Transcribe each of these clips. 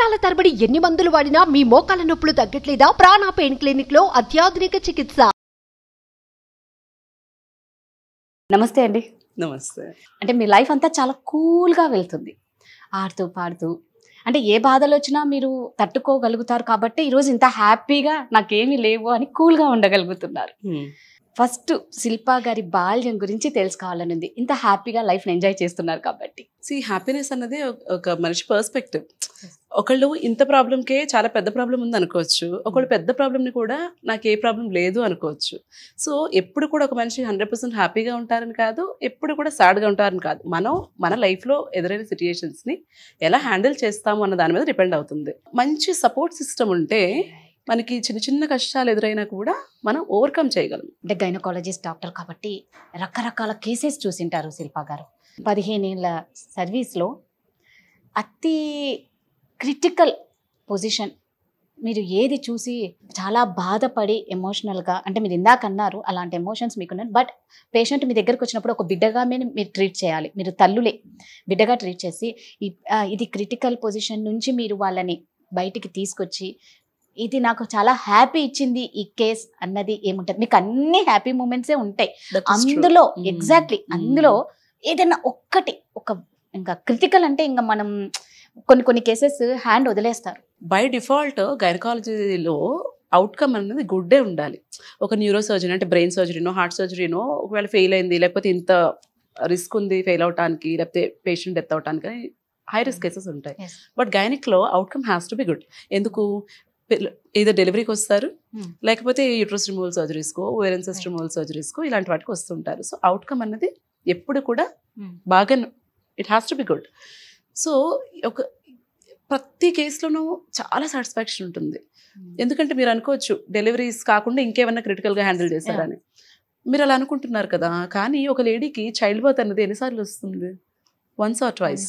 సంవత్సరాల తరబడి ఎన్ని మందులు వాడినా మీ మోకాల నొప్పులు తగ్గట్లేదా? ప్రాణ పెయిన్ క్లినిక్ లో అత్యాధునిక చికిత్స. నమస్తే అండి. నమస్తే. అంటే మీ లైఫ్ అంతా చాలా కూల్గా వెళ్తుంది, ఆడుతూ పాడుతూ. అంటే ఏ బాధలు వచ్చినా మీరు తట్టుకోగలుగుతారు కాబట్టి ఈరోజు ఇంత హ్యాపీగా నాకేమీ లేవు అని కూల్గా ఉండగలుగుతున్నారు. ఫస్ట్ శిల్పా గారి బాల్యం గురించి తెలుసుకోవాలని ఉంది. ఇంత హ్యాపీగా లైఫ్ని ఎంజాయ్ చేస్తున్నారు కాబట్టి. హ్యాపీనెస్ అన్నది ఒక మనిషి పర్స్పెక్టివ్. ఒకళ్ళు ఇంత ప్రాబ్లంకే చాలా పెద్ద ప్రాబ్లం ఉంది అనుకోవచ్చు, ఒకళ్ళు పెద్ద ప్రాబ్లంని కూడా నాకు ఏ ప్రాబ్లం లేదు అనుకోవచ్చు. సో ఎప్పుడు కూడా ఒక మనిషి 100% హ్యాపీగా ఉంటారని కాదు, ఎప్పుడు కూడా సాడ్గా ఉంటారని కాదు. మనం మన లైఫ్లో ఎదురైన సిచ్యుయేషన్స్ని ఎలా హ్యాండిల్ చేస్తాము అన్న దాని మీద డిపెండ్ అవుతుంది. మంచి సపోర్ట్ సిస్టమ్ ఉంటే మనకి చిన్న చిన్న కష్టాలు ఎదురైనా కూడా మనం ఓవర్కమ్ చేయగలం. అంటే గైనకాలజిస్ట్ డాక్టర్ కాబట్టి రకరకాల కేసెస్ చూసింటారు శిల్పా గారు. 15 ఏళ్ళ సర్వీస్లో అతి క్రిటికల్ పొజిషన్ మీరు ఏది చూసి చాలా బాధపడి ఎమోషనల్గా, అంటే మీరు ఇందాక అన్నారు అలాంటి ఎమోషన్స్ మీకున్నాయి. బట్ పేషెంట్ మీ దగ్గరకు వచ్చినప్పుడు ఒక బిడ్డగా మీరు ట్రీట్ చేయాలి. మీరు తల్లులే బిడ్డగా ట్రీట్ చేసి ఇది క్రిటికల్ పొజిషన్ నుంచి మీరు వాళ్ళని బయటికి తీసుకొచ్చి ఇది నాకు చాలా హ్యాపీ ఇచ్చింది ఈ కేస్ అన్నది ఏముంటుంది? మీకు అన్ని హ్యాపీ మూమెంట్సే ఉంటాయి అందులో. ఎగ్జాక్ట్లీ అందులో ఏదైనా ఒక్కటి ఇంకా క్రిటికల్ అంటే ఇంకా మనం కొన్ని కేసెస్ హ్యాండ్ వదిలేస్తారు. బై డిఫాల్ట్ గైనకాలజీలో అవుట్కమ్ అనేది గుడ్డే ఉండాలి. ఒక న్యూరో సర్జరీ అంటే బ్రెయిన్ సర్జరీనో హార్ట్ సర్జరీనో ఒకవేళ ఫెయిల్ అయింది, లేకపోతే ఇంత రిస్క్ ఉంది ఫెయిల్ అవటానికి, లేకపోతే పేషెంట్ డెత్ అవటానికి హై రిస్క్ కేసెస్ ఉంటాయి. బట్ గైనిక్లో outcome has to be good. ఎందుకు? ఏదో డెలివరీకి వస్తారు, లేకపోతే యూట్రస్ రిమూవల్ సర్జరీస్కో, ఓవేరియన్ సిస్ట్ రిమూవల్ సర్జరీస్కో ఇలాంటి వాటికి వస్తుంటారు. సో అవుట్కమ్ అన్నది ఎప్పుడు కూడా బాగా it has to be good. So ప్రతి కేసులోనూ చాలా సాటిస్ఫాక్షన్ ఉంటుంది. ఎందుకంటే మీరు అనుకోవచ్చు డెలివరీస్ కాకుండా ఇంకేమన్నా క్రిటికల్గా హ్యాండిల్ చేశారని. మీరు అలా అనుకుంటున్నారు కదా, కానీ ఒక లేడీకి చైల్డ్ బర్త్ అన్నది ఎన్నిసార్లు వస్తుంది? వన్స్ ఆర్ ట్వైస్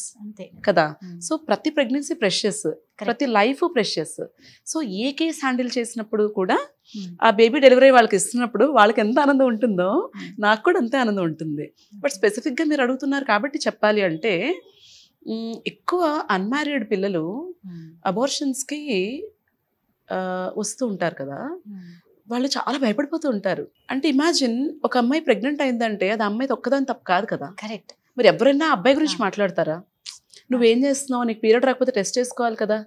కదా. సో ప్రతి ప్రెగ్నెన్సీ ప్రెషియస్, ప్రతి లైఫ్ ప్రెషియస్. సో ఏ కేసు హ్యాండిల్ చేసినప్పుడు కూడా ఆ బేబీ డెలివరీ వాళ్ళకి ఇస్తున్నప్పుడు వాళ్ళకి ఎంత ఆనందం ఉంటుందో నాకు కూడా అంతే ఆనందం ఉంటుంది. బట్ స్పెసిఫిక్గా మీరు అడుగుతున్నారు కాబట్టి చెప్పాలి అంటే, ఎక్కువ అన్మ్యారీడ్ పిల్లలు అబార్షన్స్కి వస్తూ ఉంటారు కదా, వాళ్ళు చాలా భయపడిపోతూ ఉంటారు. అంటే ఇమాజిన్ ఒక అమ్మాయి ప్రెగ్నెంట్ అయిందంటే అది అమ్మాయిది ఒక్కదాని తప్పు కాదు కదా. కరెక్ట్. మరి ఎవరైనా అబ్బాయి గురించి మాట్లాడతారా? నువ్వేం చేస్తున్నావు, నీకు పీరియడ్ రాకపోతే టెస్ట్ చేసుకోవాలి కదా,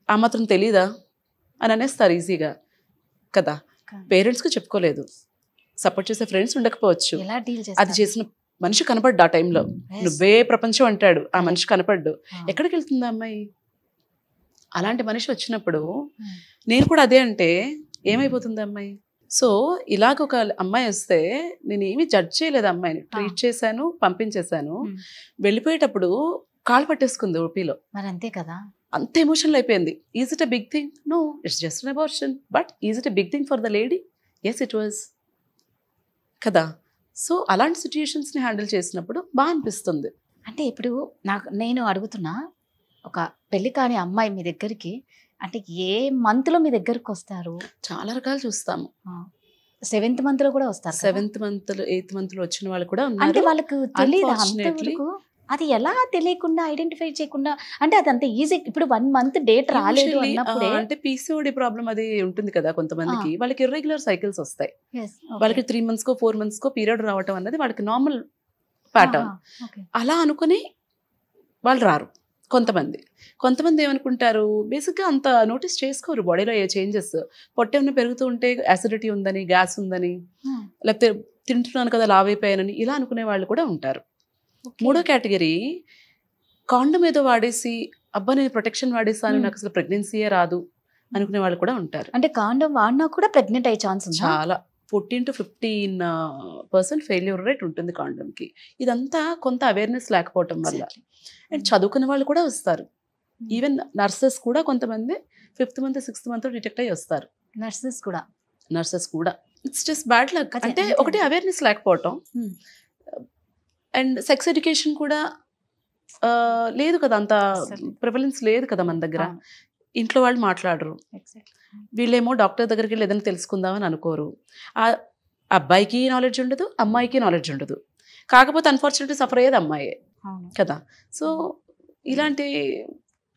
ఆ మాత్రం తెలీదా అని అనేస్తారు ఈజీగా కదా. పేరెంట్స్కి చెప్పుకోలేదు, సపోర్ట్ చేసే ఫ్రెండ్స్ ఉండకపోవచ్చు, అది చేసిన మనిషి కనపడ్డు ఆ టైంలో, నువ్వే ప్రపంచం అంటాడు, ఆ మనిషి కనపడ్డు, ఎక్కడికి వెళ్తుంది అమ్మాయి? అలాంటి మనిషి వచ్చినప్పుడు నేను కూడా అదే అంటే ఏమైపోతుంది అమ్మాయి? సో ఇలాగ ఒక అమ్మాయి వస్తే నేనేమి జడ్జ్ చేయలేదు, అమ్మాయిని ట్రీట్ చేశాను, పంపించేశాను. వెళ్ళిపోయేటప్పుడు కాళ్ళు పట్టేసుకుంది ఓపీలో. మరి అంతే కదా, అంత ఎమోషనల్ అయిపోయింది. Is it a big thing? No, it's just an abortion. But is it a big thing for the lady? Yes it was కదా. సో అలాంటి సిచ్యుయేషన్స్ని హ్యాండిల్ చేసినప్పుడు బాగా అనిపిస్తుంది. అంటే ఇప్పుడు నేను అడుగుతున్నా, ఒక పెళ్లి కాని అమ్మాయి మీ దగ్గరికి అంటే ఏ మంత్లో మీ దగ్గరకు వస్తారు? చాలా రకాలు చూస్తాము. 7th మంత్లో కూడా వస్తారు. 7th మంత్లో 8th మంత్లో వచ్చిన వాళ్ళు కూడా ఉన్నారు. అంటే వాళ్ళకు తెలియదు, అది ఎలా తెలియకుండా ఐడెంటిఫై చేయకుండా, అంటే అది అంత ఈజీ. ఇప్పుడు 1 మంత్ డేట్ రాలేదు అన్నప్పుడు అంటే పీసీఓడి ప్రాబ్లం అది ఉంటుంది కదా కొంతమందికి, వాళ్ళకి ఇర్రెగ్యులర్ సైకిల్స్ వస్తాయి. వాళ్ళకి 3 monthsకో 4 monthsకో పీరియడ్ రావటం అన్నది వాళ్ళకి నార్మల్ ప్యాటర్న్. అలా అనుకుని వాళ్ళు రారు. కొంతమంది ఏమనుకుంటారు, బేసిక్గా అంత నోటీస్ చేసుకోరు బాడీలో ఏ చేంజెస్. పొట్టేమన్నా పెరుగుతూ ఉంటే యాసిడిటీ ఉందని, గ్యాస్ ఉందని, లేకపోతే తింటున్నాను కదా లావైపోయానని ఇలా అనుకునే వాళ్ళు కూడా ఉంటారు. మూడో కేటగిరీ, కాండమ్ ఏదో వాడేసి అబ్బా నేను ప్రొటెక్షన్ వాడేసాను, నాకు అసలు ప్రెగ్నెన్సీయే రాదు అనుకునే వాళ్ళు కూడా ఉంటారు. అంటే కాండమ్ వాడినా కూడా ప్రెగ్నెంట్ అయ్యే ఛాన్స్ చాలా 14 to 15% ఫెయిల్యూర్ రేట్ ఉంటుంది కాండమ్కి. ఇదంతా కొంత అవేర్నెస్ లేకపోవటం వల్ల. అండ్ చదువుకునే వాళ్ళు కూడా వస్తారు. ఈవెన్ నర్సెస్ కూడా కొంతమంది 5th month 6th month detect అయ్యి వస్తారు. నర్సెస్ కూడా ఇట్స్ జస్ట్ బ్యాడ్ లక్. అంటే ఒకటి అవేర్నెస్ లేకపోవటం, అండ్ సెక్స్ ఎడ్యుకేషన్ కూడా లేదు కదా, అంత ప్రివలెన్స్ లేదు కదా మన దగ్గర. ఇంట్లో వాళ్ళు మాట్లాడరు, వీళ్ళేమో డాక్టర్ దగ్గరికి వెళ్ళి ఏదైనా తెలుసుకుందామని అనుకోరు. ఆ అబ్బాయికి నాలెడ్జ్ ఉండదు, అమ్మాయికి నాలెడ్జ్ ఉండదు. కాకపోతే అన్ఫార్చునేట్లీ సఫర్ అయ్యేది అమ్మాయే కదా. సో ఇలాంటి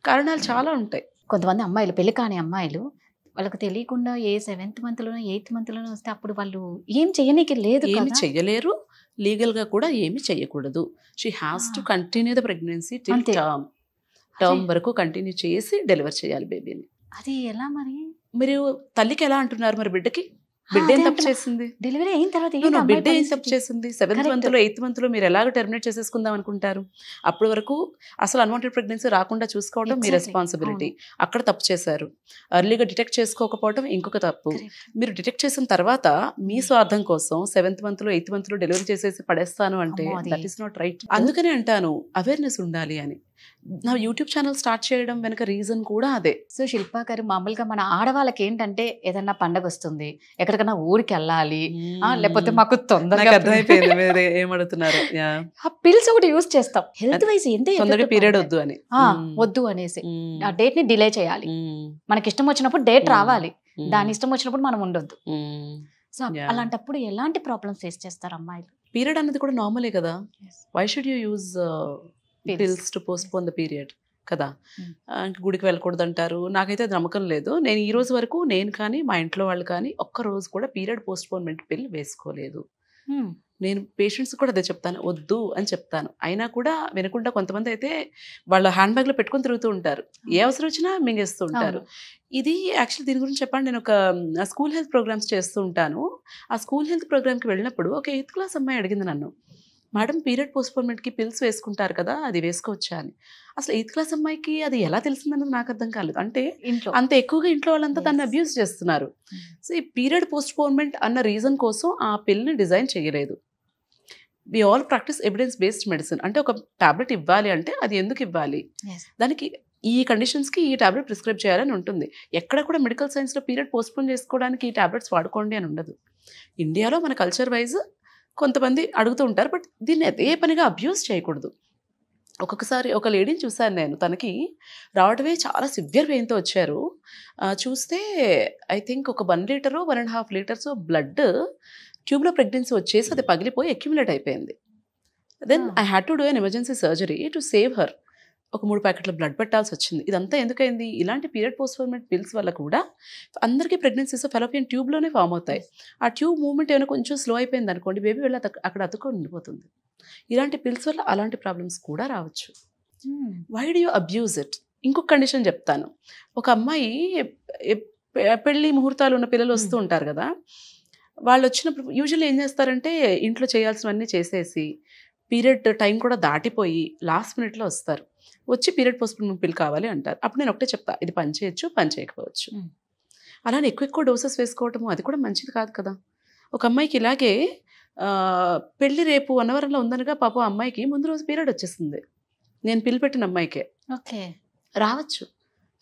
కారణాలు చాలా ఉంటాయి. కొంతమంది అమ్మాయిలు, పెళ్లి కాని అమ్మాయిలు, వాళ్ళకి తెలియకుండా ఏ 7th మంత్లోనో 8th మంత్లోనో వస్తే అప్పుడు వాళ్ళు ఏం చేయనీకి లేదు ఏమి కదా. చెయ్యలేరు, లీగల్గా కూడా ఏమి చెయ్యకూడదు. She has to continue the pregnancy till అంతే. టర్మ్ వరకు కంటిన్యూ చేసి డెలివర్ చేయాలి బేబీని. అది ఎలా మరి? మీరు తల్లికి ఎలా అంటున్నారు మరి బిడ్డకి? బిడ్డ ఏం తప్పు చేసింది? డెలివరీ అయిన తర్వాత ఏంటి బిడ్డ అమ్మాయి ఏం తప్పు పరిస్థితి? చేసింది? 7th Correct. మంత్లో 8th మంత్లో మీరు ఎలాగ టెర్మినేట్ చేసేసుకుందాం అనుకుంటారు? అప్పటి వరకు అసలు అన్వాంటెడ్ ప్రెగ్నెన్సీ రాకుండా చూసుకోవడం మీ Exactly. రెస్పాన్సిబిలిటీ. అక్కడ తప్పు చేశారు. ఎర్లీగా డిటెక్ట్ చేసుకోకపోవడం ఇంకొక తప్పు. Correct. మీరు డిటెక్ట్ చేసిన తర్వాత మీ స్వార్థం కోసం 7th మంత్లో 8th మంత్లో డెలివరీ చేసేసి పడేస్తాను అంటే అమ్మో, అది. That is not right. అందుకనే అంటాను అవేర్నెస్ ఉండాలి అని. నా యూట్యూబ్ ఛానల్ స్టార్ట్ చేయడం వెనక రీజన్ కూడా అదే. సో శిల్పా గారు, మామూలుగా మన ఆడవాళ్ళకి ఏంటంటే ఏదన్నా పండగ వస్తుంది, ఎక్కడికైనా ఊరికి వెళ్ళాలి, లేకపోతే మాకు తొందరగా నాకు అర్థమైపోయింది మీరు ఏమడుతున్నారు. ఆ పిల్స్ ఒకటి యూజ్ చేస్తాం హెల్త్ వైజ్ ఎంత తొందరగా పీరియడ్ వద్దు అని. వద్దు అనేసి ఆ డేట్ ని డిలే చేయాలి. మనకి ఇష్టం వచ్చినప్పుడు డేట్ రావాలి, దాని ఇష్టం వచ్చినప్పుడు మనం ఉండొద్దు. సో అలాంటప్పుడు ఎలాంటి ప్రాబ్లమ్స్ ఫేస్ చేస్తారు అమ్మాయిలు? పీరియడ్ అనేది కూడా నార్మలే కదా. Why should you use pills to postpone the period కదా. ఇంక గుడికి వెళ్ళకూడదు అంటారు. నాకైతే అది నమ్మకం లేదు. నేను ఈ రోజు వరకు నేను కానీ మా ఇంట్లో వాళ్ళు కానీ ఒక్క రోజు కూడా పీరియడ్ పోస్ట్పోన్మెంట్ పిల్ వేసుకోలేదు. నేను పేషెంట్స్ కూడా అదే చెప్తాను, వద్దు అని చెప్తాను. అయినా కూడా వినకుండా కొంతమంది అయితే వాళ్ళ హ్యాండ్ బ్యాగ్లో పెట్టుకొని తిరుగుతూ ఉంటారు, ఏ అవసరం వచ్చినా మింగేస్తూ ఉంటారు. ఇది యాక్చువల్లీ దీని గురించి చెప్పండి. నేను ఒక స్కూల్ హెల్త్ ప్రోగ్రామ్స్ చేస్తూ ఉంటాను. ఆ స్కూల్ హెల్త్ ప్రోగ్రామ్కి వెళ్ళినప్పుడు ఒక 8th క్లాస్ అమ్మాయి అడిగింది నన్ను, మేడం పీరియడ్ పోస్ట్పోన్మెంట్కి పిల్స్ వేసుకుంటారు కదా, అది వేసుకోవచ్చా అని. అసలు 8th క్లాస్ అమ్మాయికి అది ఎలా తెలిసిందన్నది నాకు అర్థం కాలేదు. అంటే అంత ఎక్కువగా ఇంట్లో వాళ్ళంతా దాన్ని అబ్యూస్ చేస్తున్నారు. సో ఈ పీరియడ్ పోస్ట్పోన్మెంట్ అన్న రీజన్ కోసం ఆ పిల్ని డిజైన్ చేయలేదు. We all practice evidence based medicine. అంటే ఒక టాబ్లెట్ ఇవ్వాలి అంటే అది ఎందుకు ఇవ్వాలి, దానికి ఈ కండిషన్స్కి ఈ టాబ్లెట్ ప్రిస్క్రైబ్ చేయాలని ఉంటుంది. ఎక్కడ కూడా మెడికల్ సైన్స్లో పీరియడ్ పోస్ట్పోన్ చేసుకోవడానికి ఈ టాబ్లెట్స్ వాడుకోండి అని ఉండదు. ఇండియాలో మన కల్చర్ వైజ్ కొంతమంది అడుగుతూ ఉంటారు, బట్ దీన్ని అదే పనిగా అబ్యూస్ చేయకూడదు. ఒక్కొక్కసారి ఒక లేడీని చూశాను నేను, తనకి రావడమే చాలా సివియర్ పెయిన్తో వచ్చారు. చూస్తే ఐ థింక్ ఒక 1 లీటరో 1.5 లీటర్స్ బ్లడ్ ట్యూబ్లో ప్రెగ్నెన్సీ వచ్చేసి అది పగిలిపోయి అక్యుములేట్ అయిపోయింది. Then I had to do an emergency surgery to save her. ఒక 3 ప్యాకెట్ల బ్లడ్ పెట్టాల్సి వచ్చింది. ఇదంతా ఎందుకైంది? ఇలాంటి పీరియడ్ పోస్ట్పోన్మెంట్ పిల్స్ వల్ల కూడా అందరికీ ప్రెగ్నెన్సీస్ ఫెలోపియన్ ట్యూబ్లోనే ఫామ్ అవుతాయి. ఆ ట్యూబ్ మూవ్మెంట్ ఏమైనా కొంచెం స్లో అయిపోయింది అనుకోండి, బేబీ వెళ్ళి అక్కడ అతుక్కొని ఉండిపోతుంది. ఇలాంటి పిల్స్ వల్ల అలాంటి ప్రాబ్లమ్స్ కూడా రావచ్చు. Why do you abuse it? ఇంకొక కండిషన్ చెప్తాను. ఒక అమ్మాయి పెళ్లి ముహూర్తాలు ఉన్న పిల్లలు వస్తూ ఉంటారు కదా, వాళ్ళు వచ్చినప్పుడు యూజువల్లీ ఏం చేస్తారంటే ఇంట్లో చేయాల్సినవన్నీ చేసేసి పీరియడ్ టైం కూడా దాటిపోయి లాస్ట్ మినిట్లో వస్తారు. వచ్చి పీరియడ్ పోస్ట్పోన్మెంట్ పిల్ కావాలి అంటారు. అప్పుడు నేను ఒకటే చెప్తా, ఇది పని చేయొచ్చు, పని చేయకపోవచ్చు. అలానే ఎక్కువ డోసెస్ వేసుకోవటము అది కూడా మంచిది కాదు కదా. ఒక అమ్మాయికి ఇలాగే పెళ్ళి రేపు 1 వారంలో ఉందనగా పాపం అమ్మాయికి ముందు రోజు పీరియడ్ వచ్చేస్తుంది. నేను పిల్ పెట్టిన అమ్మాయికే. రావచ్చు,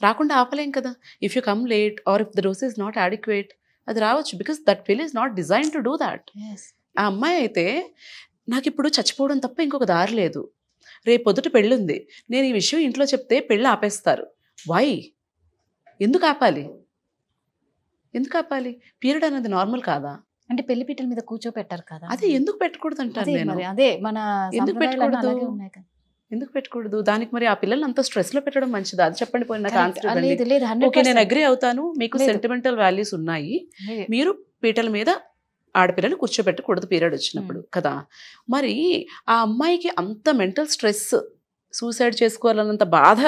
రాకుండా ఆపలేం కదా. If you come late are if the dose is not adequate, అది రావచ్చు. బికాస్ దట్ పిల్ is not design to do that. ఆ అమ్మాయి అయితే నాకు ఇప్పుడు చచ్చిపోవడం తప్ప ఇంకొక దారి లేదు, రేపు పొద్దుట పెళ్ళి ఉంది, నేను ఈ విషయం ఇంట్లో చెప్తే పెళ్ళి ఆపేస్తారు. వై? ఎందుకు ఆపాలి? ఎందుకు ఆపాలి? పీరియడ్ అనేది నార్మల్ కాదా? అంటే పెళ్లి పీటల మీద కూర్చోపెట్టారు కదా, అదే ఎందుకు పెట్టకూడదు అంటాను నేను. అదే మన ఎందుకు పెట్టకూడదు? ఎందుకు పెట్టకూడదు? దానికి మరి ఆ పిల్లల్ని అంత స్ట్రెస్ లో పెట్టడం మంచిదా? అది చెప్పండి. పోయి నాకు ఆన్సర్ ఇవ్వండి. ఓకే, నేను అగ్రీ అవుతాను, మీకు సెంటిమెంటల్ వాల్యూస్ ఉన్నాయి, మీరు పీటల మీద ఆడపిల్లలు కూర్చోబెట్టకూడదు పీరియడ్ వచ్చినప్పుడు కదా. మరి ఆ అమ్మాయికి అంత మెంటల్ స్ట్రెస్, సూసైడ్ చేసుకోవాలన్నంత బాధ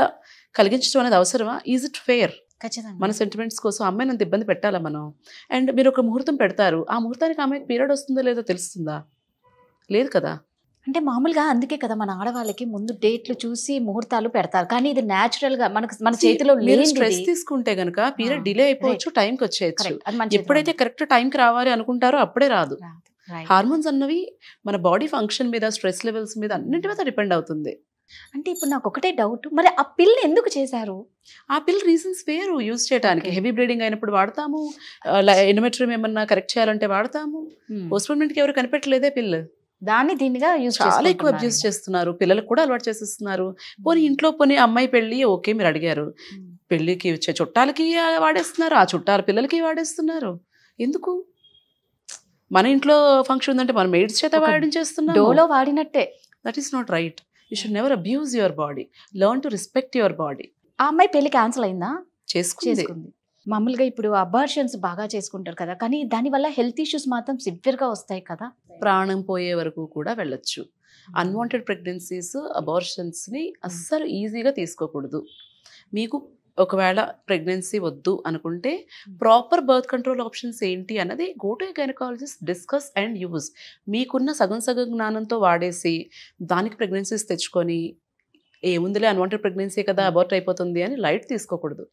కలిగించడం అనేది అవసరమా? Is it fair? మన సెంటిమెంట్స్ కోసం అమ్మాయిని అంత ఇబ్బంది పెట్టాలా మనం? అండ్ మీరు ఒక ముహూర్తం పెడతారు, ఆ ముహూర్తానికి అమ్మాయికి పీరియడ్ వస్తుందో లేదో తెలుస్తుందా? లేదు కదా. అంటే మామూలుగా అందుకే కదా మన ఆడవాళ్ళకి ముందు డేట్లు చూసి ముహూర్తాలు పెడతారు, కానీ ఇది న్యాచురల్ గా మన చేతిలో లేదు. స్ట్రెస్ తీసుకుంటే గనక పీరియడ్ డిలే అయిపోవచ్చు, టైంకి వచ్చేయచ్చు. ఎప్పుడైతే కరెక్ట్ టైంకి రావాలి అనుకుంటారో అప్పుడే రాదు. హార్మోన్స్ అన్నవి మన బాడీ ఫంక్షన్ మీద, స్ట్రెస్ లెవెల్స్ మీద అన్నింటి మీద డిపెండ్ అవుతుంది. అంటే ఇప్పుడు నాకు ఒకటే డౌట్, మరి ఆ పిల్ ఎందుకు చేశారు? ఆ పిల్ రీజన్స్ వేరు యూజ్ చేయడానికి. హెవీ బ్లీడింగ్ అయినప్పుడు వాడతాము, ఎండోమెట్రియం ఏమన్నా కరెక్ట్ చేయాలంటే వాడతాము. పోస్ట్పోన్మెంట్కి ఎవరు కనిపెట్టలేదే పిల్, దాన్ని దీనిగా యూజ్ చాలా ఎక్కువ అబ్యూస్ చేస్తున్నారు. పిల్లలకు కూడా అలవాటు చేసేస్తున్నారు. పోనీ ఇంట్లో పోనీ అమ్మాయి పెళ్ళి ఓకే మీరు అడిగారు, పెళ్ళికి వచ్చే చుట్టాలకి వాడేస్తున్నారు, ఆ చుట్టాల పిల్లలకి వాడేస్తున్నారు. ఎందుకు? మన ఇంట్లో ఫంక్షన్ ఉందంటే మనం మెయిడ్స్ చేత వాడించేస్తున్నాం, డోలో వాడినట్టే. That is not right. You should never abuse your body. Learn to respect your body. ఆ అమ్మాయి పెళ్లి క్యాన్సిల్ అయిందా? చేసుకుంది. మామూలుగా ఇప్పుడు అబార్షన్స్ బాగా చేసుకుంటారు కదా, కానీ దానివల్ల హెల్త్ ఇష్యూస్ మాత్రం సివియర్గా వస్తాయి కదా. ప్రాణం పోయే వరకు కూడా వెళ్ళొచ్చు. అన్వాంటెడ్ ప్రెగ్నెన్సీస్, అబార్షన్స్ని అస్సలు ఈజీగా తీసుకోకూడదు. మీకు ఒకవేళ ప్రెగ్నెన్సీ వద్దు అనుకుంటే ప్రాపర్ బర్త్ కంట్రోల్ ఆప్షన్స్ ఏంటి అన్నది go to gynaecologist, discuss and use. మీకున్న సగం జ్ఞానంతో వాడేసి దానికి ప్రెగ్నెన్సీస్ తెచ్చుకొని ఏముందిలే అన్వాంటెడ్ ప్రెగ్నెన్సీ కదా అబార్ట్ అయిపోతుంది అని లైట్ తీసుకోకూడదు.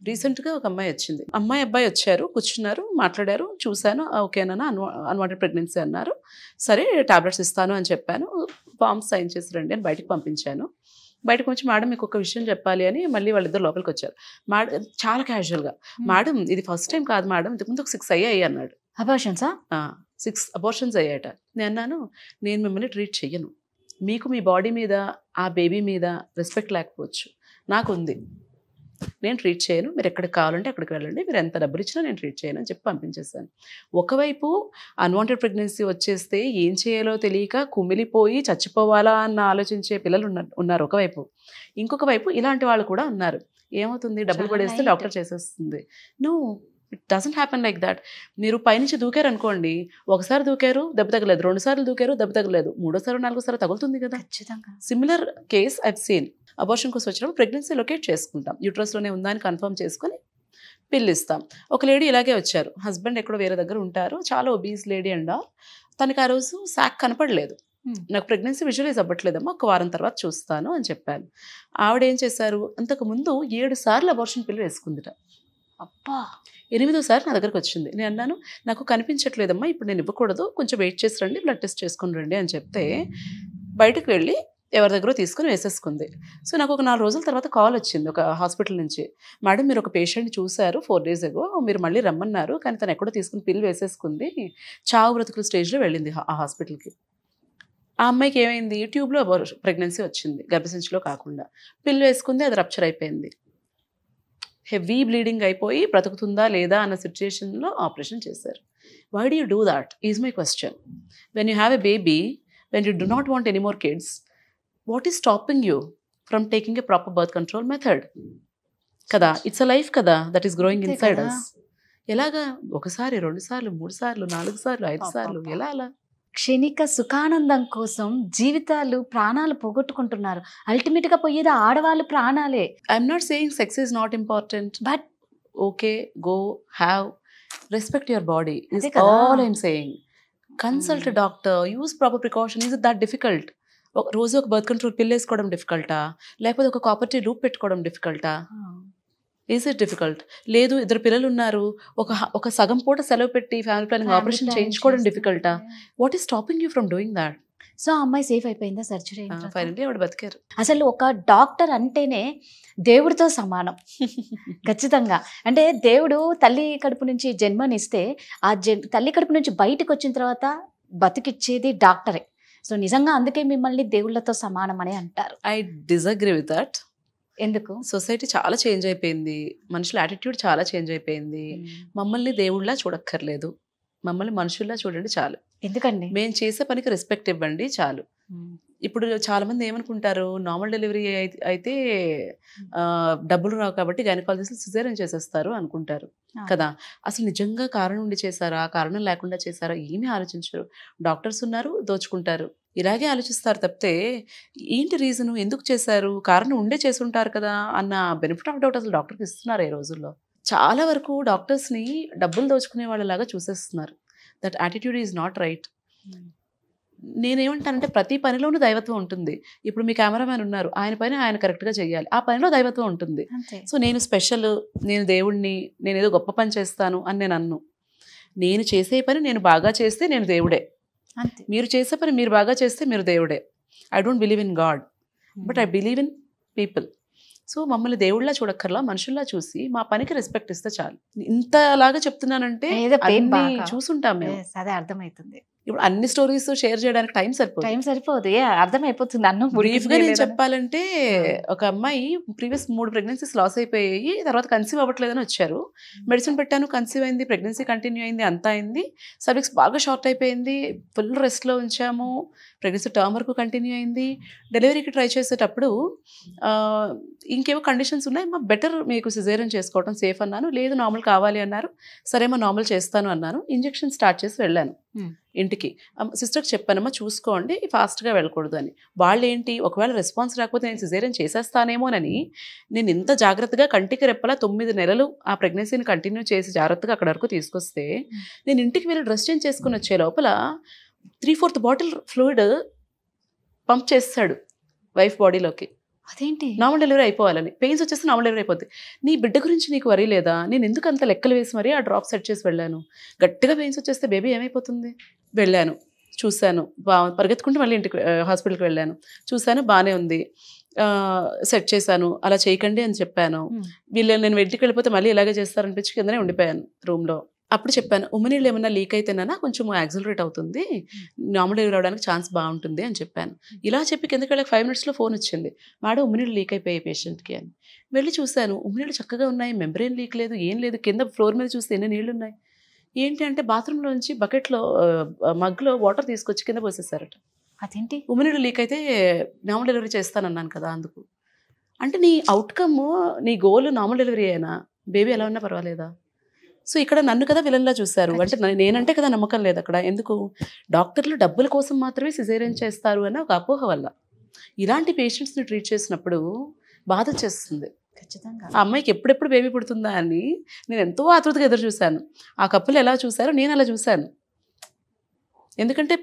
రీసెంట్గా ఒక అమ్మాయి వచ్చింది. అబ్బాయి వచ్చారు, కూర్చున్నారు, మాట్లాడారు, చూశాను, ఓకేనా అన్వాంటెడ్ ప్రెగ్నెన్సీ అన్నారు. సరే టాబ్లెట్స్ ఇస్తాను అని చెప్పాను. ఫామ్స్ సైన్ చేసి రండి అని బయటకు పంపించాను. బయటకు వచ్చి మేడం మీకు ఒక విషయం చెప్పాలి అని మళ్ళీ వాళ్ళిద్దరు లోపలికి వచ్చారు. మేడం చాలా క్యాజువల్గా, మేడం ఇది ఫస్ట్ టైం కాదు మేడం, ఇంతకుముందు ఒక 6 అయ్యాయి అన్నాడు. అబార్షన్సా? 6 అబార్షన్స్ అయ్యాయట. నేను అన్నాను, నేను మిమ్మల్ని ట్రీట్ చెయ్యను. మీకు మీ బాడీ మీద, ఆ బేబీ మీద రెస్పెక్ట్ లేకపోవచ్చు, నాకు ఉంది, నేను ట్రీట్ చేయను. మీరు ఎక్కడికి కావాలంటే అక్కడికి వెళ్ళండి, మీరు ఎంత డబ్బులు ఇచ్చినా నేను ట్రీట్ చేయను అని చెప్పి పంపించేస్తాను. ఒకవైపు అన్వాంటెడ్ ప్రెగ్నెన్సీ వచ్చేస్తే ఏం చేయాలో తెలియక కుమిలిపోయి చచ్చిపోవాలా అన్న ఆలోచించే పిల్లలు ఉన్నారు ఒకవైపు. ఇంకొక వైపు ఇలాంటి వాళ్ళు కూడా ఉన్నారు. ఏమవుతుంది, డబ్బులు పడేస్తే డాక్టర్ చేసేస్తుంది. It doesn't happen like that. మీరు పైనుంచి దూకారు అనుకోండి, ఒకసారి దూకారు దెబ్బ తగలేదు, 2 సార్లు దూకారు దెబ్బ తగలేదు, 3వ 4వ తగులుతుంది కదా. ఖచ్చితంగా. Similar case I've seen. Abortion కోసం వచ్చినప్పుడు ప్రెగ్నెన్సీ లొకేట్ చేసుకుంటాం, యూట్రస్లోనే ఉందా అని కన్ఫర్మ్ చేసుకొని పిల్లు ఇస్తాం. ఒక లేడీ ఇలాగే వచ్చారు, హస్బెండ్ ఎక్కడో వేరే దగ్గర ఉంటారు, చాలా ఒబీస్ లేడీ అండ్ తనకి ఆ రోజు శాక్ కనపడలేదు. నాకు ప్రెగ్నెన్సీ విజువలైజ్ అవ్వట్లేదమ్మా, ఒక వారం తర్వాత చూస్తాను అని చెప్పాను. ఆవిడ ఏం చేశారు, అంతకుముందు 7 సార్లు అబార్షన్ పిల్లు వేసుకుందిట. అబ్బా. 8వ సారి నా దగ్గరకు వచ్చింది. నేను అన్నాను, నాకు కనిపించట్లేదమ్మా, ఇప్పుడు నేను ఇవ్వకూడదు, కొంచెం వెయిట్ చేసి రండి, బ్లడ్ టెస్ట్ చేసుకుని రండి అని చెప్తే బయటకు వెళ్ళి ఎవరి దగ్గర తీసుకుని వేసేసుకుంది. సో నాకు ఒక 4 రోజుల తర్వాత కాల్ వచ్చింది ఒక హాస్పిటల్ నుంచి, మేడం మీరు ఒక పేషెంట్ చూశారు 4 days ago, మీరు మళ్ళీ రమ్మన్నారు, కానీ తను ఎక్కడో తీసుకుని పిల్లు వేసేసుకుంది, చావు బ్రతుకుల స్టేజ్లో వెళ్ళింది ఆ హాస్పిటల్కి. ఆ అమ్మాయికి ఏమైంది, ట్యూబ్లో ప్రెగ్నెన్సీ వచ్చింది, గర్భసంచిలో కాకుండా. పిల్లు వేసుకుంది, అది రప్చర్ అయిపోయింది, హెవీ బ్లీడింగ్ అయిపోయి బ్రతుకుతుందా లేదా అన్న సిచ్యుయేషన్లో ఆపరేషన్ చేశారు. Why do you do that is my question. When you have a baby, when you do not want any more kids, what is stopping you from taking a proper birth control method కదా. It's a life కదా that is growing inside us. ఎలాగా 1 సారి 2 సార్లు 3 సార్లు 4 సార్లు 5 సార్లు ఎలా అలా? క్షణిక సుఖానందం కోసం జీవితాలు, ప్రాణాలు పోగొట్టుకుంటున్నారు. అల్టిమేట్ గా పోయేది ఆడవాళ్ళు ప్రాణాలే. I'm not saying sex is not important, but okay, go have respect your body is అదే కదా. All I'm saying. Consult doctor, use proper precaution. Is it that difficult? రోజు ఒక బర్త్ కంట్రోల్ పిల్ వేసుకోవడం డిఫికల్టా, లేకపోతే ఒక కాపర్టీ లూప్ పెట్టుకోవడం డిఫికల్టా? Is it difficult? లేదు, 2 పిల్లలు ఉన్నారు, ఒక సగం పూట సెలవు పెట్టి ఫ్యామిలీ ప్లానింగ్ ఆపరేషన్ చేయించుకోవడం డిఫికల్టా? What is stopping you from doing that? So ఆ అమ్మాయి సేఫ్ అయిపోయిందా సర్జరీ? ఫైనల్లీ ఆవిడ బతికారు. అసలు ఒక డాక్టర్ అంటేనే దేవుడితో సమానం. ఖచ్చితంగా. అంటే దేవుడు తల్లి కడుపు నుంచి జన్మనిస్తే ఆ తల్లి కడుపు నుంచి బయటకు వచ్చిన తర్వాత బతికిచ్చేది డాక్టరే. సో నిజంగా అందుకే మిమ్మల్ని దేవుళ్ళతో సమానం అని అంటారు. I disagree with that. ఎందుకు? సొసైటీ చాలా చేంజ్ అయిపోయింది, మనుషుల యాటిట్యూడ్ చాలా చేంజ్ అయిపోయింది. మమ్మల్ని దేవుళ్ళ చూడక్కర్లేదు, మమ్మల్ని మనుషుల్లా చూడండి చాలు. ఎందుకండి? మేము చేసే పనికి రెస్పెక్ట్ ఇవ్వండి చాలు. ఇప్పుడు చాలా మంది ఏమనుకుంటారు, నార్మల్ డెలివరీ అయితే డబ్బులు రావు కాబట్టి గైనకాలజిస్ట్ సిజేరియన్ చేసేస్తారు అనుకుంటారు కదా. అసలు నిజంగా కారణం ఉండి చేశారా, కారణం లేకుండా చేశారా ఏమీ ఆలోచించరు. డాక్టర్స్ ఉన్నారు, దోచుకుంటారు, ఇలాగే ఆలోచిస్తారు తప్పితే ఏంటి రీజను, ఎందుకు చేశారు, కారణం ఉండే చేసి ఉంటారు కదా అన్న బెనిఫిట్ ఆఫ్ డౌట్ అసలు డాక్టర్కి ఇస్తున్నారు ఈ రోజుల్లో. చాలా వరకు డాక్టర్స్ని డబ్బులు దోచుకునే వాళ్ళలాగా చూసేస్తున్నారు. That attitude is not right. నేనేమంటానంటే ప్రతి పనిలోనూ దైవత్వం ఉంటుంది. ఇప్పుడు మీ కెమెరామ్యాన్ ఉన్నారు, ఆయన పని ఆయన కరెక్ట్గా చేయాలి, ఆ పనిలో దైవత్వం ఉంటుంది. సో నేను స్పెషల్, నేను దేవుణ్ణి, నేను ఏదో గొప్ప పని చేస్తాను అని నేను అన్ను. నేను చేసే పని నేను బాగా చేస్తే నేను దేవుడే, మీరు చేసే పని మీరు బాగా చేస్తే మీరు దేవుడే. I don't believe in God, but I believe in people. So మమ్మల్ని దేవుళ్ళ చూడక్కర్లా, మనుషుల్లా చూసి మా పనికి రెస్పెక్ట్ ఇస్తే చాలు. ఇంతలాగా చెప్తున్నానంటే చూసుంటాం మేము. అదే అర్థమవుతుంది. ఇప్పుడు అన్ని స్టోరీస్ షేర్ చేయడానికి టైం సరిపోదు, అర్థమైపోతుంది. అన్నం బ్రీఫ్ గా నేను చెప్పాలంటే, ఒక అమ్మాయి ప్రీవియస్ 3 ప్రెగ్నెన్సీస్ లాస్ అయిపోయాయి, తర్వాత కన్సీవ్ అవ్వట్లేదని వచ్చారు. మెడిసిన్ పెట్టాను, కన్సీవ్ అయింది, ప్రెగ్నెన్సీ కంటిన్యూ అయింది, అంతా అయింది. సర్విక్స్ బాగా షార్ట్ అయిపోయింది, ఫుల్ రెస్ట్లో ఉంచాము, ప్రెగ్నెన్సీ టర్మ్ వరకు కంటిన్యూ అయింది. డెలివరీకి ట్రై చేసేటప్పుడు ఇంకేవో కండిషన్స్ ఉన్నాయి, మా బెటర్ మీకు సిజేరియన్ చేసుకోవడం సేఫ్ అన్నాను. లేదు నార్మల్ కావాలి అన్నారు. సరేమో నార్మల్ చేస్తాను అన్నాను. ఇంజెక్షన్ స్టార్ట్ చేసి వెళ్ళాను ఇంటికి. సిస్టర్కి చెప్పానమ్మా చూసుకోండి, ఫాస్ట్గా వెళ్ళకూడదు అని. వాళ్ళు ఏంటి, ఒకవేళ రెస్పాన్స్ రాకపోతే నేను సిజేరియన్ చేసేస్తానేమోనని నేను ఇంత జాగ్రత్తగా కంటికి రెప్పలా 9 నెలలు ఆ ప్రెగ్నెన్సీని కంటిన్యూ చేసి జాగ్రత్తగా అక్కడ వరకు తీసుకొస్తే, నేను ఇంటికి వెళ్ళి డ్రెస్ చేంజ్ చేసుకుని వచ్చే లోపల 3/4 బాటిల్ ఫ్లూయిడ్ పంప్ చేస్తాడు వైఫ్ బాడీలోకి. అదేంటి, నార్మల్ డెలివరీ అయిపోవాలని. పెయిన్స్ వచ్చేస్తే నార్మల్ డెలివరీ అయిపోద్ది. నీ బిడ్డ గురించి నీకు వరీ లేదా? నేను ఎందుకు అంత లెక్కలు వేసి మరీ ఆ డ్రాప్ సెట్ చేసి వెళ్ళాను. గట్టిగా పెయిన్స్ వచ్చేస్తే బేబీ ఏమైపోతుంది. వెళ్ళాను, చూశాను, పరిగెత్తుకుంటూ మళ్ళీ ఇంటికి హాస్పిటల్కి వెళ్ళాను, చూశాను, బాగానే ఉంది, సెట్ చేశాను. అలా చేయకండి అని చెప్పాను. వీళ్ళు నేను ఇంటికి వెళ్ళిపోతే మళ్ళీ ఇలాగే చేస్తారనిపించి కిందనే ఉండిపోయాను రూమ్లో. అప్పుడు చెప్పాను, ఉమ్మనీళ్ళు ఏమన్నా లీక్ అయితేనా కొంచెం యాక్సిలరేట్ అవుతుంది, నార్మల్ డెలివరీ అవడానికి ఛాన్స్ బాగుంటుంది అని చెప్పాను. ఇలా చెప్పి కిందకి వెళ్ళక 5 minutesలో ఫోన్ వచ్చింది, మేడం ఉమ్మనీళ్ళు లీక్ అయిపోయాయి పేషెంట్కి అని. వెళ్ళి చూశాను, ఉమ్మనీళ్ళు చక్కగా ఉన్నాయి, మెంబ్రెయిన్ లీక్ లేదు, ఏం లేదు. కింద ఫ్లోర్ మీద చూస్తే ఎన్ని నీళ్ళు ఉన్నాయి. ఏంటి అంటే బాత్రూంలో నుంచి బకెట్లో మగ్లో వాటర్ తీసుకొచ్చి కింద పోసేసారట. అదేంటి, ఉమ్మనీళ్ళు లీక్ అయితే నార్మల్ డెలివరీ చేస్తానన్నాను కదా అందుకు. అంటే నీ అవుట్కమ్, నీ గోల్ నార్మల్ డెలివరీ అయినా బేబీ ఎలా ఉన్నా పర్వాలేదా? సో ఇక్కడ నన్ను కదా విలన్లా చూశారు. అంటే నేనంటే కదా నమ్మకం లేదు అక్కడ. ఎందుకు, డాక్టర్లు డబ్బుల కోసం మాత్రమే సిజేరియన్ చేస్తారు అన్న ఒక అపోహ వల్ల ఇలాంటి పేషెంట్స్ని ట్రీట్ చేసినప్పుడు బాధ చేస్తుంది. ఖచ్చితంగా ఆ అమ్మాయికి ఎప్పుడెప్పుడు బేబీ పుడుతుందా అని నేను ఎంతో ఆతృతగా ఎదురు చూశాను. ఆ కప్పులు ఎలా చూశారో నేను అలా చూశాను. ఎందుకంటే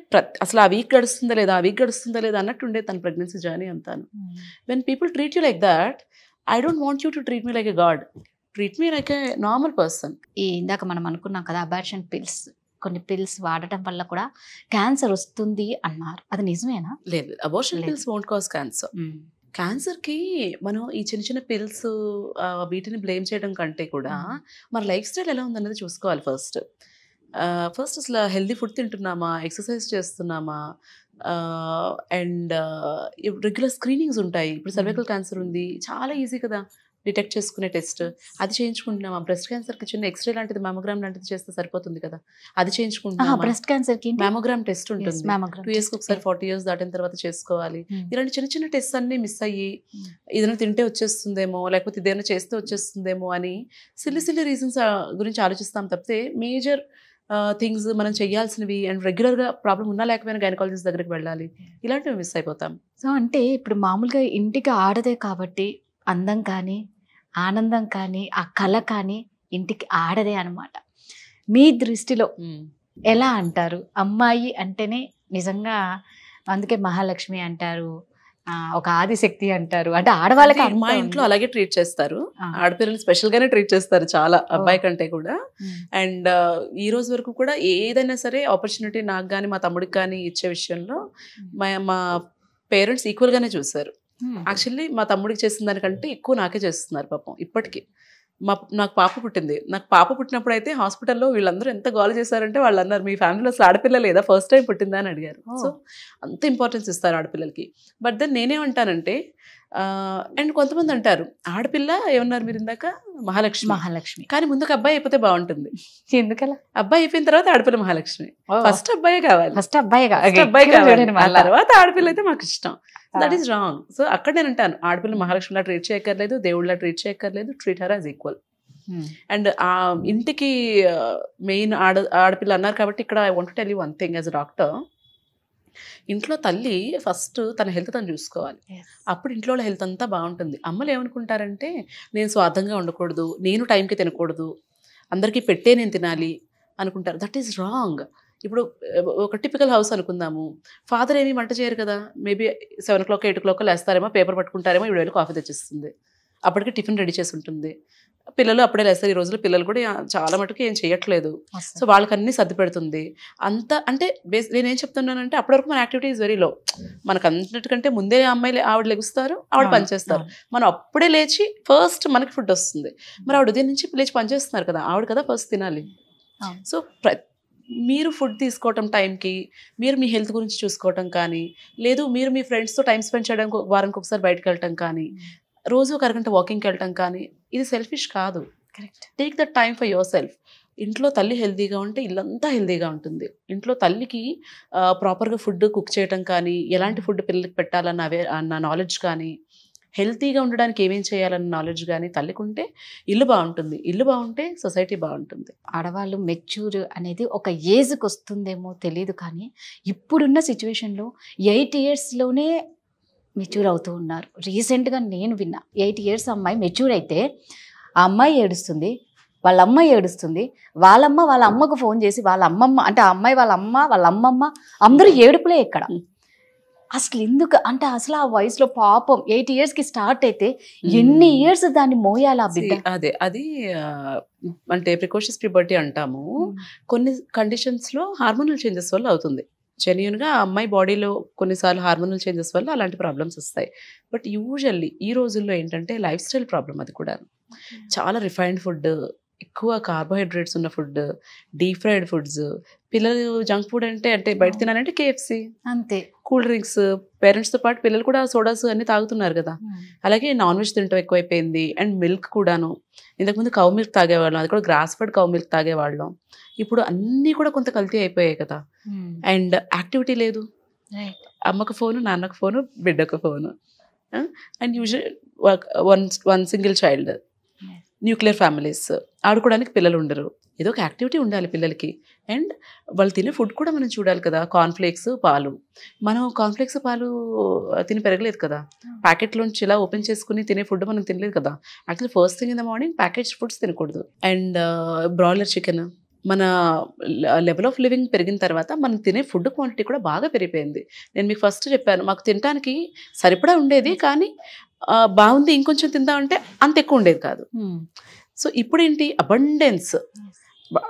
అసలు ఆ వీక్ గడుస్తుందా లేదా అన్నట్టు ఉండేది తన ప్రెగ్నెన్సీ జర్నీ అంతాను. When people treat you like that, I don't want you to treat me like a God, treat me like a normal person. ఇందాక మనం అనుకున్నాం కదా, అబార్షన్ పిల్స్, కొన్ని పిల్స్ వాడటం వల్ల కూడా క్యాన్సర్ వస్తుంది అన్నారు, అది నిజమేనా? లేదు, abortion pills won't cause cancer. క్యాన్సర్కి మనం ఈ చిన్న చిన్న పిల్స్ వీటిని బ్లేమ్ చేయడం కంటే కూడా మన లైఫ్ స్టైల్ ఎలా ఉందన్నది చూసుకోవాలి. ఫస్ట్ అసలు హెల్దీ ఫుడ్ తింటున్నామా, ఎక్సర్సైజ్ చేస్తున్నామా, అండ్ రెగ్యులర్ స్క్రీనింగ్స్ ఉంటాయి. ఇప్పుడు సర్వైకల్ క్యాన్సర్ ఉంది, చాలా ఈజీ కదా డిటెక్ట్ చేసుకునే టెస్ట్, అది చేయించుకుంటున్నామా? బ్రెస్ట్ క్యాన్సర్కి చిన్న ఎక్స్రే లాంటిది, మ్యామోగ్రామ్ లాంటిది చేస్తే సరిపోతుంది కదా, అది చేయించుకుంటున్నామా? బ్రెస్ట్ క్యాన్సర్కి మ్యామోగ్రామ్ టెస్ట్ ఉంటుంది, 2 yearsకి ఒకసారి, 40 years దాటిన తర్వాత చేసుకోవాలి. ఇలాంటి చిన్న చిన్న టెస్ట్ అన్నీ మిస్ అయ్యి ఏదైనా తింటే వచ్చేస్తుందేమో, లేకపోతే ఇదేమైనా చేస్తే వచ్చేస్తుందేమో అని సిల్లి రీజన్స్ గురించి ఆలోచిస్తాం తప్పితే మేజర్ థింగ్స్ మనం చేయాల్సినవి అండ్ రెగ్యులర్గా ప్రాబ్లం ఉన్నా లేకపోయినా గైనకాలజిస్ట్ దగ్గరికి వెళ్ళాలి, ఇలాంటివి మిస్ అయిపోతాం. సో అంటే ఇప్పుడు మామూలుగా ఇంటికి ఆడదే కాబట్టి అందం కానీ, ఆనందం కానీ, ఆ కళ కానీ ఇంటికి ఆడదే అనమాట. మీ దృష్టిలో ఎలా అంటారు? అమ్మాయి అంటేనే నిజంగా, అందుకే మహాలక్ష్మి అంటారు, ఒక ఆదిశక్తి అంటారు. అంటే ఆడవాళ్ళకి మా ఇంట్లో అలాగే ట్రీట్ చేస్తారు, ఆడపిల్లలు స్పెషల్ గానే ట్రీట్ చేస్తారు చాలా, అబ్బాయి కంటే కూడా. అండ్ ఈ రోజు వరకు కూడా ఏదైనా సరే ఆపర్చునిటీ నాకు కానీ మా తమ్ముడికి కానీ ఇచ్చే విషయంలో మా పేరెంట్స్ ఈక్వల్ గానే చూసారు. యాక్చువల్లీ మా తమ్ముడికి చేసిన దానికంటే ఎక్కువ నాకే చేస్తున్నారు పాపం ఇప్పటికీ. నాకు పాప పుట్టింది, నాకు పాప పుట్టినప్పుడు అయితే హాస్పిటల్లో వీళ్ళందరూ ఎంత గోల్ చేశారంటే, వాళ్ళు అన్నారు మీ ఫ్యామిలీలో అసలు ఆడపిల్ల లేదా, ఫస్ట్ టైం పుట్టిందా అని అడిగారు. సో అంత ఇంపార్టెన్స్ ఇస్తారు ఆడపిల్లలకి. బట్ దెన్ నేనేమంటానంటే, అండ్ కొంతమంది అంటారు ఆడపిల్ల ఏమన్నారు మీరు ఇందాక, మహాలక్ష్మి, కానీ ముందుకు అబ్బాయి అయిపోతే బాగుంటుంది. ఎందుకలా? అబ్బాయి అయిపోయిన తర్వాత ఆడపిల్ల మహాలక్ష్మి. ఫస్ట్ అబ్బాయి కావాలి, ఫస్ట్ అబ్బాయి తర్వాత ఆడపిల్ల అయితే మాకు ఇష్టం. That is wrong. సో అక్కడ నేను అంటాను, ఆడపిల్ల మహాలక్ష్మిలా ట్రీట్ చేయక్కర్లేదు, దేవుళ్ళ ట్రీట్ చేయక్కర్లేదు, treat her as equal. And ఆ ఇంటికి మెయిన్ ఆడపిల్ల అన్నారు కాబట్టి ఇక్కడ I want to tell you one thing as a doctor. ఇంట్లో తల్లి ఫస్ట్ తన హెల్త్ తను చూసుకోవాలి, అప్పుడు ఇంట్లో హెల్త్ అంతా బాగుంటుంది. అమ్మలు ఏమనుకుంటారంటే, నేను స్వార్థంగా ఉండకూడదు, నేను టైంకి తినకూడదు, అందరికీ పెట్టే నేను తినాలి అనుకుంటారు. That is wrong. ఇప్పుడు ఒక టిపికల్ హౌస్ అనుకుందాము, ఫాదర్ ఏమీ వంట చేయరు కదా, మేబీ 7 o'clock 8 o'clock లేస్తారేమో, పేపర్ పట్టుకుంటారేమో, 7 వేలు కాఫీ తెచ్చిస్తుంది, అప్పటికి టిఫిన్ రెడీ చేసి ఉంటుంది. పిల్లలు అప్పుడే లేస్తారు. ఈ రోజుల్లో పిల్లలు కూడా చాలా మటుకు ఏం చేయట్లేదు. సో వాళ్ళకి అన్ని సర్ది పెడుతుంది అంతా. అంటే నేనేం చెప్తున్నానంటే, అప్పటి వరకు మన యాక్టివిటీ ఈజ్ వెరీ లో. మనకు అన్నిటికంటే ముందే ఆవిడ లెగుస్తారు, ఆవిడ పనిచేస్తారు. మనం అప్పుడే లేచి ఫస్ట్ మనకి ఫుడ్ వస్తుంది. మరి ఆవిడ ఉదయం నుంచి లేచి పనిచేస్తున్నారు కదా, ఆవిడ కదా ఫస్ట్ తినాలి. సో మీరు ఫుడ్ తీసుకోవటం టైంకి, మీరు మీ హెల్త్ గురించి చూసుకోవటం కానీ, లేదు మీరు మీ ఫ్రెండ్స్తో టైం స్పెండ్ చేయడానికి వారానికి ఒకసారి బయటకు వెళ్ళటం కానీ, రోజు ఒక అరగంట వాకింగ్కి వెళ్ళటం కానీ, ఇది సెల్ఫిష్ కాదు. Correct. Take the time for your self. ఇంట్లో తల్లి హెల్తీగా ఉంటే ఇల్లంతా హెల్తీగా ఉంటుంది. ఇంట్లో తల్లికి ప్రాపర్గా ఫుడ్ కుక్ చేయటం కానీ, ఎలాంటి ఫుడ్ పిల్లలకి పెట్టాలన్న నాలెడ్జ్ కానీ, హెల్తీగా ఉండడానికి ఏమేం చేయాలన్న నాలెడ్జ్ కానీ తల్లికి ఉంటే ఇల్లు బాగుంటుంది. ఇల్లు బాగుంటే సొసైటీ బాగుంటుంది. ఆడవాళ్ళు మెచ్యూర్ అనేది ఒక ఏజ్కి వస్తుందేమో తెలియదు, కానీ ఇప్పుడున్న సిచ్యువేషన్లో 8 yearsలోనే మెచ్యూర్ అవుతూ ఉన్నారు. రీసెంట్గా నేను విన్నా, 8 years అమ్మాయి మెచ్యూర్ అయితే ఆ అమ్మాయి ఏడుస్తుంది, వాళ్ళ అమ్మాయి ఏడుస్తుంది, వాళ్ళ అమ్మకు ఫోన్ చేసి వాళ్ళ అమ్మమ్మ అంటే ఆ అమ్మాయి వాళ్ళ అమ్మమ్మ అందరూ ఏడుపులే ఇక్కడ. అసలు ఎందుకు అంటే అసలు ఆ వయసులో పాపం 8 yearsకి స్టార్ట్ అయితే ఎన్ని ఇయర్స్ దాన్ని మోయాలి ఆ బిడ్డ. అదే అది అంటే ప్రికాషన్స్ ప్యూబర్టీ అంటాము. కొన్ని కండిషన్స్లో హార్మోనల్ చేంజెస్ వల్ల అవుతుంది. జెన్యూన్గా ఆ అమ్మాయి బాడీలో కొన్నిసార్లు హార్మోనల్ చేంజెస్ వల్ల అలాంటి ప్రాబ్లమ్స్ వస్తాయి. బట్ యూజువల్లీ ఈ రోజుల్లో ఏంటంటే లైఫ్ స్టైల్ ప్రాబ్లం అది కూడా. చాలా రిఫైన్డ్ ఫుడ్, ఎక్కువ కార్బోహైడ్రేట్స్ ఉన్న ఫుడ్, డీప్ ఫ్రైడ్ ఫుడ్స్, పిల్లలు జంక్ ఫుడ్ అంటే బయట తినాలంటే KFC, అంతే, కూల్ డ్రింక్స్. పేరెంట్స్తో పాటు పిల్లలు కూడా సోడాస్ అన్ని తాగుతున్నారు కదా. అలాగే నాన్ వెజ్ తింటాం ఎక్కువైపోయింది. అండ్ మిల్క్ కూడాను. ఇంతకుముందు కౌ మిల్క్ తాగేవాళ్ళం, అది కూడా గ్రాస్ ఫెడ్ కౌ మిల్క్ తాగేవాళ్ళం. ఇప్పుడు అన్నీ కూడా కొంత కల్తీ అయిపోయాయి కదా. అండ్ యాక్టివిటీ లేదు. అమ్మకు ఫోను, నాన్నకు ఫోను, బిడ్డకు phone. And usual one single child, nuclear families, ఆడుకోవడానికి పిల్లలు ఉండరు. ఏదో ఒక యాక్టివిటీ ఉండాలి పిల్లలకి. అండ్ వాళ్ళు తినే ఫుడ్ కూడా మనం చూడాలి కదా. కార్న్ఫ్లేక్స్, పాలు. మనం కార్న్ఫ్లేక్స్, పాలు తిని పెరగలేదు కదా. ప్యాకెట్లోంచి ఇలా ఓపెన్ చేసుకుని తినే ఫుడ్ మనం తినలేదు కదా. Actually first thing in the morning package foods తినకూడదు. అండ్ బ్రాయిలర్ చికెన్, మన లెవెల్ ఆఫ్ లివింగ్ పెరిగిన తర్వాత మనం తినే ఫుడ్ క్వాంటిటీ కూడా బాగా పెరిగిపోయింది. నేను మీకు ఫస్ట్ చెప్పాను, మాకు తినడానికి సరిపడా ఉండేది, కానీ బాగుంది ఇంకొంచెం తిందామంటే అంత ఎక్కువ ఉండేది కాదు. సో ఇప్పుడు ఏంటి, అబండెన్స్.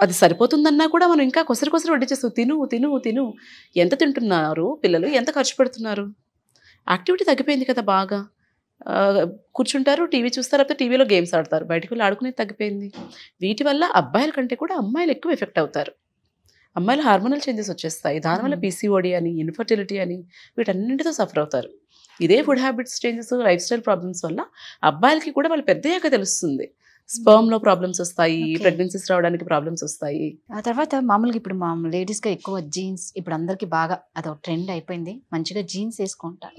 అది సరిపోతుందన్నా కూడా మనం ఇంకా కొసరి వడ్డీ చేస్తాం. తిను తిను తిను. ఎంత తింటున్నారు పిల్లలు, ఎంత ఖర్చు పెడుతున్నారు. యాక్టివిటీ తగ్గిపోయింది కదా బాగా. కూర్చుంటారు, టీవీ చూస్తారు, లేకపోతే టీవీలో గేమ్స్ ఆడతారు, బయటకు వెళ్ళి ఆడుకునేది తగ్గిపోయింది. వీటి వల్ల అబ్బాయిల కంటే కూడా అమ్మాయిలు ఎక్కువ ఎఫెక్ట్ అవుతారు. అమ్మాయిలు హార్మోనల్ చేంజెస్ వచ్చేస్తాయి. దానివల్ల PCOD అని, ఇన్ఫర్టిలిటీ అని వీటన్నింటితో సఫర్ అవుతారు. ఇదే food habits changes, life style problems వల్ల అబ్బాయిలకి కూడా వాళ్ళు పెద్దయ్యాక తెలుస్తుంది. స్పర్మ్లో ప్రాబ్లమ్స్ వస్తాయి, ప్రెగ్నెన్సీస్ రావడానికి ప్రాబ్లమ్స్ వస్తాయి. ఆ తర్వాత మామూలుగా ఇప్పుడు మా లేడీస్గా ఎక్కువ జీన్స్, ఇప్పుడు అందరికి బాగా అదొక ట్రెండ్ అయిపోయింది, మంచిగా జీన్స్ వేసుకుంటారు.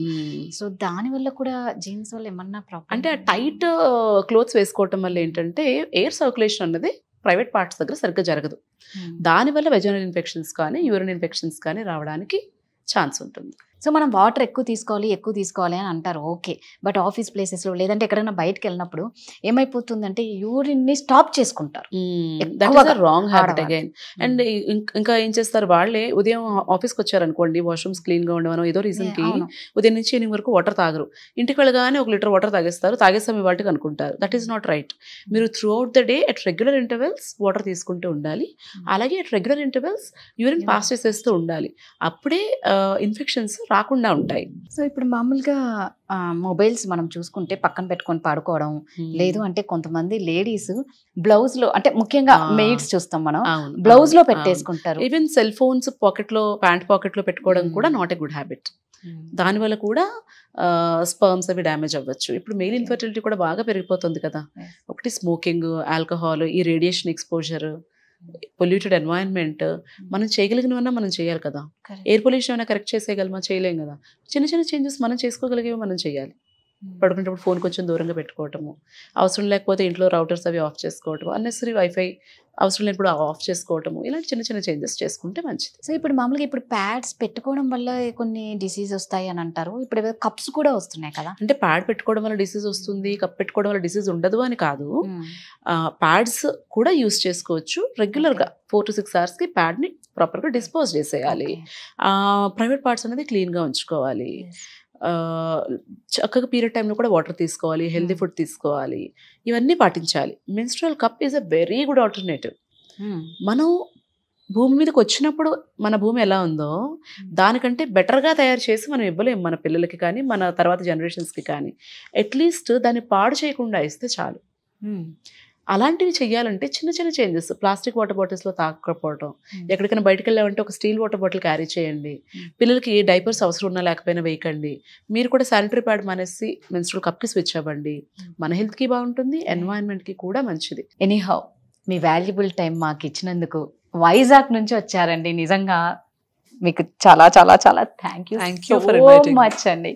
సో దానివల్ల కూడా జీన్స్ వల్ల ఏమన్నా ప్రాబ్లం అంటే టైట్ క్లోత్స్ వేసుకోవటం వల్ల ఏంటంటే ఎయిర్ సర్క్యులేషన్ అన్నది ప్రైవేట్ పార్ట్స్ దగ్గర సరిగ్గా జరగదు. దానివల్ల వెజైనల్ ఇన్ఫెక్షన్స్ కానీ, యూరిన్ ఇన్ఫెక్షన్స్ కానీ రావడానికి ఛాన్స్ ఉంటుంది. సో మనం వాటర్ ఎక్కువ తీసుకోవాలి అని అంటారు, ఓకే. బట్ ఆఫీస్ ప్లేసెస్లో లేదంటే ఎక్కడైనా బయటకు వెళ్ళినప్పుడు ఏమైపోతుందంటే యూరిన్ని స్టాప్ చేసుకుంటారు. Wrong habit again. అండ్ ఇంకా ఏం చేస్తారు, వాళ్ళే ఉదయం ఆఫీస్కి వచ్చారనుకోండి, వాష్రూమ్స్ క్లీన్గా ఉండవనో ఏదో రీజన్కి ఉదయం నుంచి ఈవినింగ్ వరకు వాటర్ తాగరు. ఇంటికి వెళ్ళగానే 1 లీటర్ వాటర్ తాగేస్తారు, తాగేస్తాం ఇవాటికి అనుకుంటారు. That is not right. మీరు throughout the day at regular intervals water తీసుకుంటూ ఉండాలి. అలాగే at regular intervals urine pass చేసేస్తూ ఉండాలి. అప్పుడే ఇన్ఫెక్షన్స్ రాకుండా ఉంటాయి. సో ఇప్పుడు మామూలుగా మొబైల్స్ మనం చూసుకుంటే పక్కన పెట్టుకొని పడుకోవడం, లేదు అంటే కొంతమంది లేడీస్ బ్లౌజ్ లో, అంటే ముఖ్యంగా మెయిడ్స్ చూస్తాం మనం, బ్లౌజ్ లో పెట్టేసుకుంటారు. Even cell phones pant pocket లో పెట్టుకోవడం కూడా నాట్ ఎ గుడ్ హ్యాబిట్. దానివల్ల కూడా స్పర్మ్స్ అవి డ్యామేజ్ అవ్వచ్చు. ఇప్పుడు మెయిల్ ఇన్ఫర్టిలిటీ కూడా బాగా పెరిగిపోతుంది కదా. ఒకటి స్మోకింగ్, ఆల్కహాల్, ఈ రేడియేషన్ ఎక్స్పోజర్, పొల్యూటెడ్ ఎన్వైరన్మెంట్. మనం చేయగలిగినవన్నా మనం చేయాలి కదా. ఎయిర్ పొల్యూషన్ ఏమైనా కరెక్ట్ చేసేయగలమా? చేయలేం కదా. చిన్న చిన్న చేంజెస్ మనం చేసుకోగలిగేవి మనం చేయాలి. పడుకునేటప్పుడు ఫోన్ కొంచెం దూరంగా పెట్టుకోవటము, అవసరం లేకపోతే ఇంట్లో రౌటర్స్ అవి ఆఫ్ చేసుకోవటము, అన్నెసరీ వైఫై అవసరం లేనప్పుడు ఆఫ్ చేసుకోవటము, ఇలాంటి చిన్న చిన్న చేంజెస్ చేసుకుంటే మంచిది. సో ఇప్పుడు మామూలుగా ఇప్పుడు ప్యాడ్స్ పెట్టుకోవడం వల్ల కొన్ని డిసీజ్ వస్తాయి అని అంటారు. ఇప్పుడు కప్స్ కూడా వస్తున్నాయి కదా. అంటే ప్యాడ్ పెట్టుకోవడం వల్ల డిసీజ్ వస్తుంది, కప్ పెట్టుకోవడం వల్ల డిసీజ్ ఉండదు అని కాదు. ప్యాడ్స్ కూడా యూస్ చేసుకోవచ్చు. రెగ్యులర్గా 4 to 6 hours ప్యాడ్ని ప్రాపర్గా డిస్పోజ్ చేసేయాలి. ప్రైవేట్ పార్ట్స్ అనేది క్లీన్గా ఉంచుకోవాలి. చక్కగా పీరియడ్ టైంలో కూడా వాటర్ తీసుకోవాలి, హెల్దీ ఫుడ్ తీసుకోవాలి, ఇవన్నీ పాటించాలి. Menstrual cup is a very good alternative. మనం భూమి మీదకి వచ్చినప్పుడు మన భూమి ఎలా ఉందో దానికంటే బెటర్గా తయారు చేసి మనం ఇవ్వలేము మన పిల్లలకి కానీ, మన తర్వాత జనరేషన్స్కి కానీ. అట్లీస్ట్ దాన్ని పాడు చేయకుండా ఇస్తే చాలు. అలాంటివి చేయాలంటే చిన్న చిన్న చేంజెస్, ప్లాస్టిక్ వాటర్ బాటిల్స్లో తాగకపోవడం, ఎక్కడికైనా బయటకు వెళ్ళామంటే ఒక స్టీల్ వాటర్ బాటిల్ క్యారీ చేయండి, పిల్లలకి డైపర్స్ అవసరం ఉన్నా లేకపోయినా వేయకండి, మీరు కూడా శానిటరీ ప్యాడ్ మానేసి మెన్స్ట్రువల్ కప్కి స్విచ్ అవ్వండి. మన హెల్త్కి బాగుంటుంది, ఎన్వైరన్మెంట్కి కూడా మంచిది. ఎనీహౌ మీ వాల్యుబుల్ టైం మాకు ఇచ్చినందుకు, వైజాగ్ నుంచి వచ్చారండి, నిజంగా మీకు చాలా చాలా చాలా thank you for inviting me. Much అండి.